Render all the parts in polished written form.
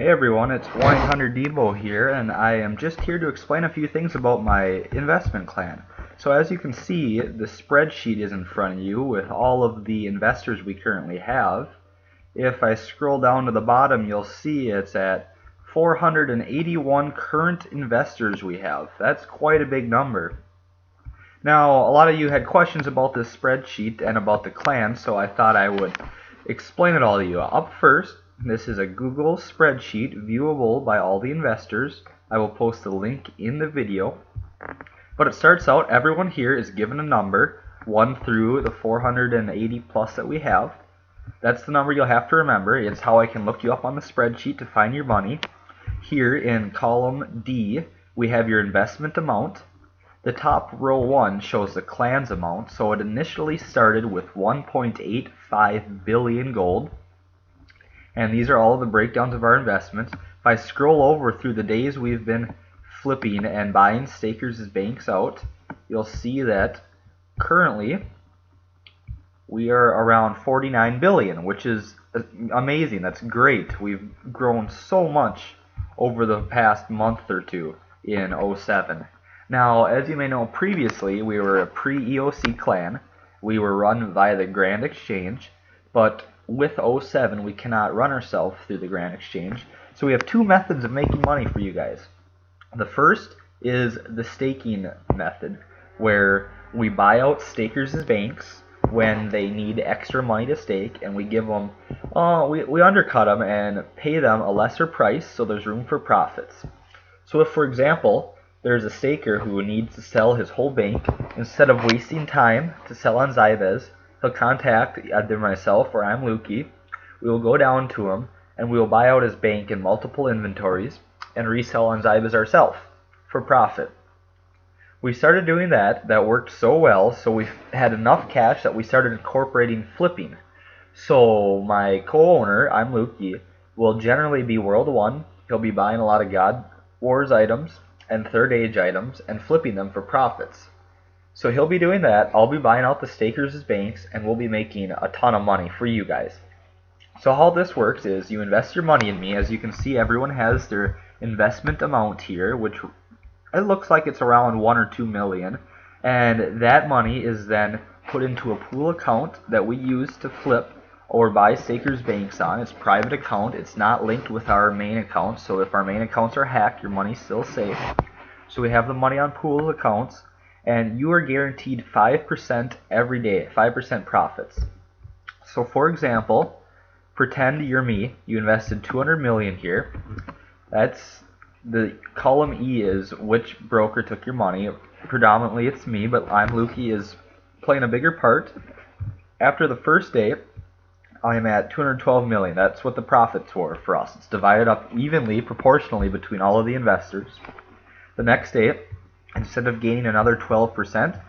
Hey everyone, it's 1-800-DEVO here, and I am just here to explain a few things about my investment plan. So as you can see, the spreadsheet is in front of you with all of the investors we currently have. If I scroll down to the bottom, you'll see it's at 481 current investors we have. That's quite a big number. Now, a lot of you had questions about this spreadsheet and about the clan, so I thought I would explain it all to you. Up first, this is a Google spreadsheet viewable by all the investors. I will post the link in the video. But it starts out, everyone here is given a number, 1 through the 480 plus that we have. That's the number you'll have to remember. It's how I can look you up on the spreadsheet to find your money. Here in column D, we have your investment amount. The top row 1 shows the clan's amount, so it initially started with 1.85 billion gold. And these are all the breakdowns of our investments. If I scroll over through the days we've been flipping and buying stakers as banks out, you'll see that currently we are around 49 billion, which is amazing. That's great. We've grown so much over the past month or two in 07. Now, as you may know, previously we were a pre-EOC clan. We were run via the Grand Exchange, but with 07 we cannot run ourselves through the Grand Exchange. So we have two methods of making money for you guys. The first is the staking method, where we buy out stakers as banks when they need extra money to stake, and we give them, we undercut them and pay them a lesser price so there's room for profits. So if, for example, there's a staker who needs to sell his whole bank, instead of wasting time to sell on Zybez, he'll contact either myself or I'm Lukey. We will go down to him and we will buy out his bank in multiple inventories and resell on Zybez ourselves for profit. We started doing that. That worked so well, so we had enough cash that we started incorporating flipping. So my co-owner, I'm Lukey, will generally be World 1. He'll be buying a lot of God Wars items and Third Age items and flipping them for profits. So he'll be doing that, I'll be buying out the stakers as banks, and we'll be making a ton of money for you guys. So how this works is you invest your money in me. As you can see, everyone has their investment amount here, which it looks like it's around 1 or 2 million, and that money is then put into a pool account that we use to flip or buy stakers banks on. It's a private account. It's not linked with our main account, so if our main accounts are hacked, your money's still safe. So we have the money on pool accounts, and you are guaranteed 5% every day, 5% profits. So for example, pretend you're me, you invested 200 million here. That's the column E is which broker took your money. Predominantly it's me, but I'm Lukey is playing a bigger part. After the first day, I'm at 212 million. That's what the profits were for us. It's divided up evenly, proportionally between all of the investors. The next day, instead of gaining another 12%,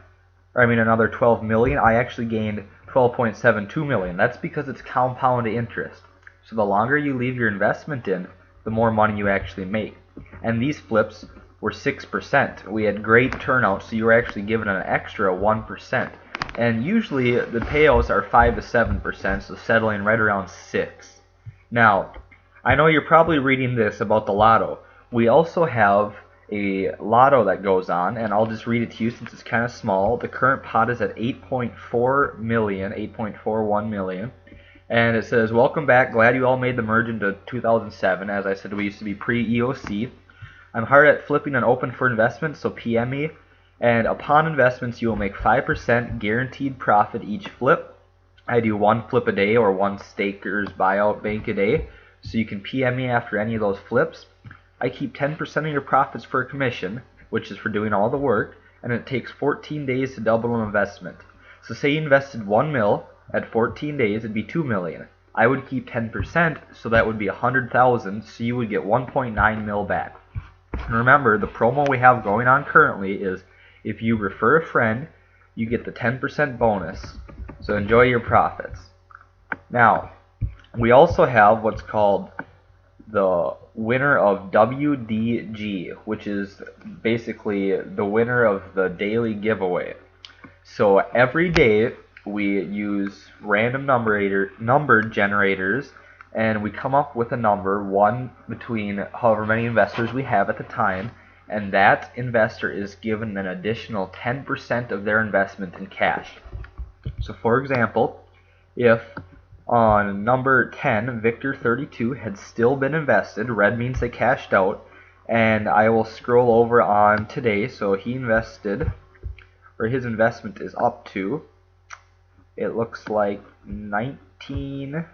another 12 million, I actually gained 12.72 million. That's because it's compound interest. So the longer you leave your investment in, the more money you actually make. And these flips were 6%. We had great turnout, so you were actually given an extra 1%. And usually the payouts are 5 to 7%, so settling right around 6. Now, I know you're probably reading this about the lotto. We also have a lotto that goes on, and I'll just read it to you since it's kind of small. The current pot is at 8.4 million, 8.41 million. And it says, welcome back, glad you all made the merge into 2007. As I said, we used to be pre-EOC. I'm hard at flipping and open for investment, so PM me. And upon investments, you will make 5% guaranteed profit each flip. I do 1 flip a day or 1 staker's buyout bank a day, so you can PM me after any of those flips. I keep 10% of your profits for a commission, which is for doing all the work, and it takes 14 days to double an investment. So say you invested 1 mil, at 14 days it'd be 2 million. I would keep 10%, so that would be 100,000, so you would get 1.9 mil back. And remember, the promo we have going on currently is if you refer a friend, you get the 10% bonus. So enjoy your profits. Now, we also have what's called the winner of WDG, which is basically the winner of the daily giveaway. So every day we use random number generators and we come up with a number, one between however many investors we have at the time, and that investor is given an additional 10% of their investment in cash. So for example, if on number 10, Victor 32 had still been invested, red means they cashed out, and I will scroll over on today, so he invested, or his investment is up to, it looks like 19,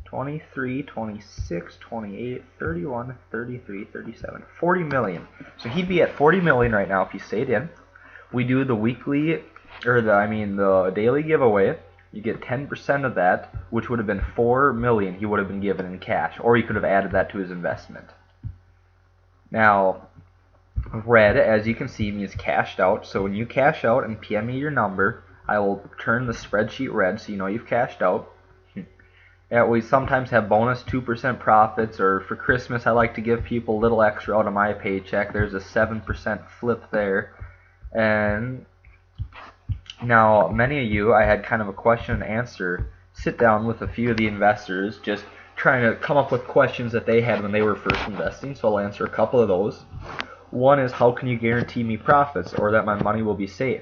23, 26, 28, 31, 33, 37, 40 million. So he'd be at 40 million right now if he stayed in. We do the weekly, or the daily giveaway. You get 10% of that, which would have been 4 million he would have been given in cash, or he could have added that to his investment. Now, red, as you can see, means cashed out. So when you cash out and PM me your number, I will turn the spreadsheet red so you know you've cashed out. Yeah, we sometimes have bonus 2% profits, or for Christmas I like to give people a little extra out of my paycheck. There's a 7% flip there. And now, many of you, I had kind of a question and answer sit down with a few of the investors, just trying to come up with questions that they had when they were first investing, so I'll answer a couple of those. One is, how can you guarantee me profits or that my money will be safe?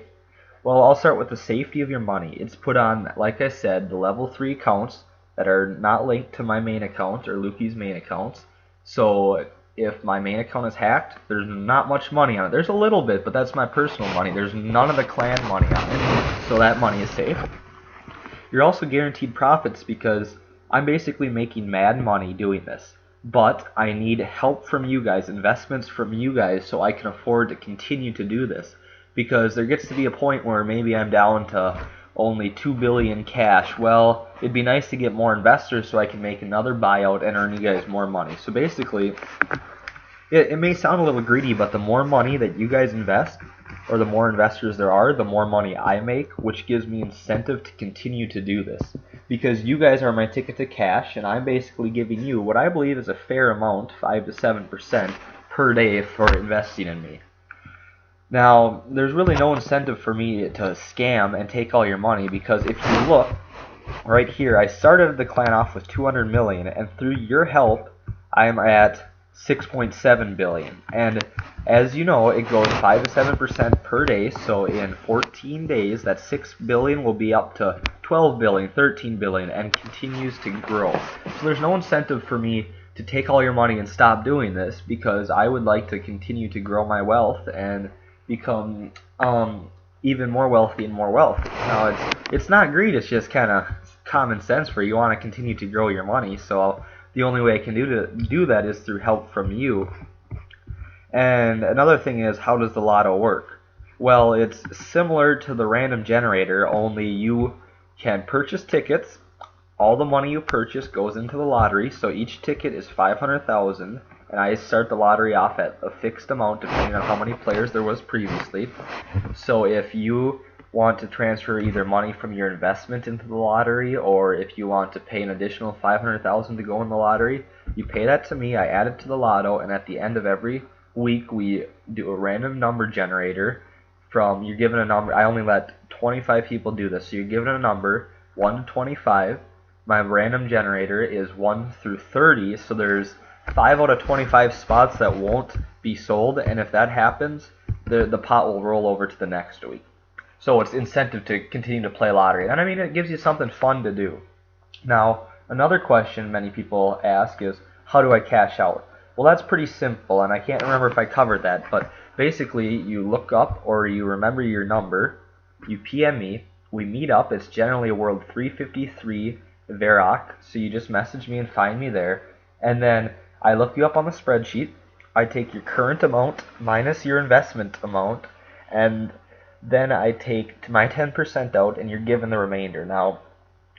Well, I'll start with the safety of your money. It's put on, like I said, the level 3 accounts that are not linked to my main account or Lukey's main accounts. So if my main account is hacked, there's not much money on it. There's a little bit, but that's my personal money. There's none of the clan money on it, so that money is safe. You're also guaranteed profits because I'm basically making mad money doing this. But I need help from you guys, investments from you guys, so I can afford to continue to do this. Because there gets to be a point where maybe I'm down to only 2 billion cash. Well, it'd be nice to get more investors so I can make another buyout and earn you guys more money. So basically, it may sound a little greedy, but the more money that you guys invest, or the more investors there are, the more money I make, which gives me incentive to continue to do this. Because you guys are my ticket to cash, and I'm basically giving you what I believe is a fair amount, 5 to 7% per day for investing in me. Now, there's really no incentive for me to scam and take all your money, because if you look right here, I started the clan off with 200 million, and through your help, I'm at 6.7 billion. And as you know, it goes 5 to 7% per day, so in 14 days, that 6 billion will be up to 12 billion, 13 billion, and continues to grow. So there's no incentive for me to take all your money and stop doing this, because I would like to continue to grow my wealth and become even more wealthy and more wealthy. Now, it's not greed, it's just kind of common sense where you want to continue to grow your money, so the only way I can do that is through help from you. And another thing is, how does the lotto work? Well, it's similar to the random generator, only you can purchase tickets. All the money you purchase goes into the lottery, so each ticket is 500,000, and I start the lottery off at a fixed amount depending on how many players there was previously. So if you want to transfer either money from your investment into the lottery, or if you want to pay an additional 500,000 to go in the lottery, you pay that to me, I add it to the lotto, and at the end of every week we do a random number generator. You're given a number. I only let 25 people do this, so you're given a number 1 to 25. My random generator is 1 through 30, so there's 5 out of 25 spots that won't be sold, and if that happens, the pot will roll over to the next week. So it's incentive to continue to play lottery. And I mean, it gives you something fun to do. Now, another question many people ask is, how do I cash out? Well, that's pretty simple, and I can't remember if I covered that, but basically you look up or you remember your number, you PM me, we meet up. It's generally a world 353 Varrock, so you just message me and find me there, and then I look you up on the spreadsheet. I take your current amount minus your investment amount, and then I take my 10% out, and you're given the remainder. Now,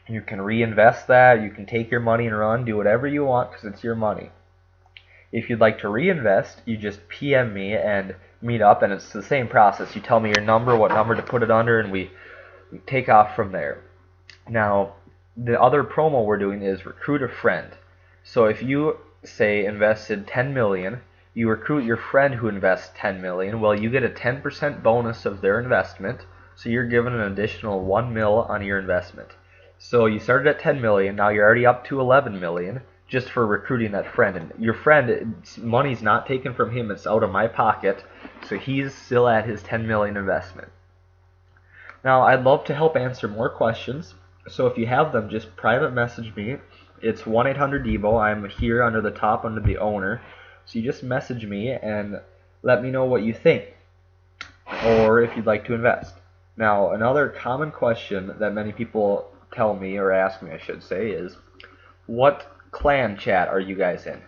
you can reinvest that, you can take your money and run, do whatever you want because it's your money. If you'd like to reinvest, you just PM me and meet up, and it's the same process. You tell me your number, what number to put it under, and we take off from there. Now, the other promo we're doing is recruit a friend. So if you, say, invested 10 million, you recruit your friend who invests 10 million, well, you get a 10% bonus of their investment, so you're given an additional 1 mil on your investment. So you started at 10 million, now you're already up to 11 million just for recruiting that friend. And your friend, money's not taken from him, it's out of my pocket, so he's still at his 10 million investment. Now, I'd love to help answer more questions, so if you have them, just private message me. It's 1-800-DEVO. I'm here under the top under the owner. So you just message me and let me know what you think, or if you'd like to invest. Now, another common question that many people tell me, or ask me I should say, is what clan chat are you guys in?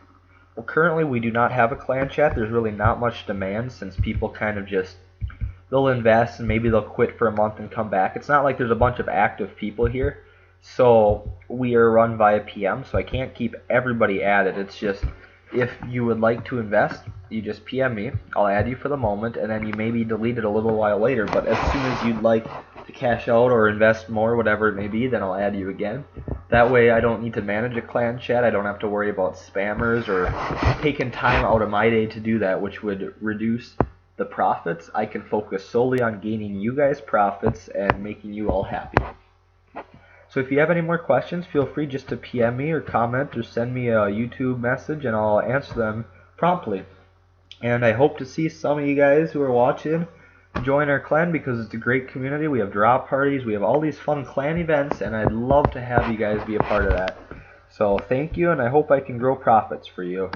Well, currently we do not have a clan chat. There's really not much demand since people kind of just, they'll invest and maybe they'll quit for a month and come back. It's not like there's a bunch of active people here. So we are run via PM, so I can't keep everybody added. It's just, if you would like to invest, you just PM me. I'll add you for the moment, and then you may be deleted a little while later. But as soon as you'd like to cash out or invest more, whatever it may be, then I'll add you again. That way I don't need to manage a clan chat. I don't have to worry about spammers or taking time out of my day to do that, which would reduce the profits. I can focus solely on gaining you guys profits and making you all happy. So if you have any more questions, feel free just to PM me or comment or send me a YouTube message and I'll answer them promptly. And I hope to see some of you guys who are watching join our clan, because it's a great community. We have drop parties, we have all these fun clan events, and I'd love to have you guys be a part of that. So thank you, and I hope I can grow profits for you.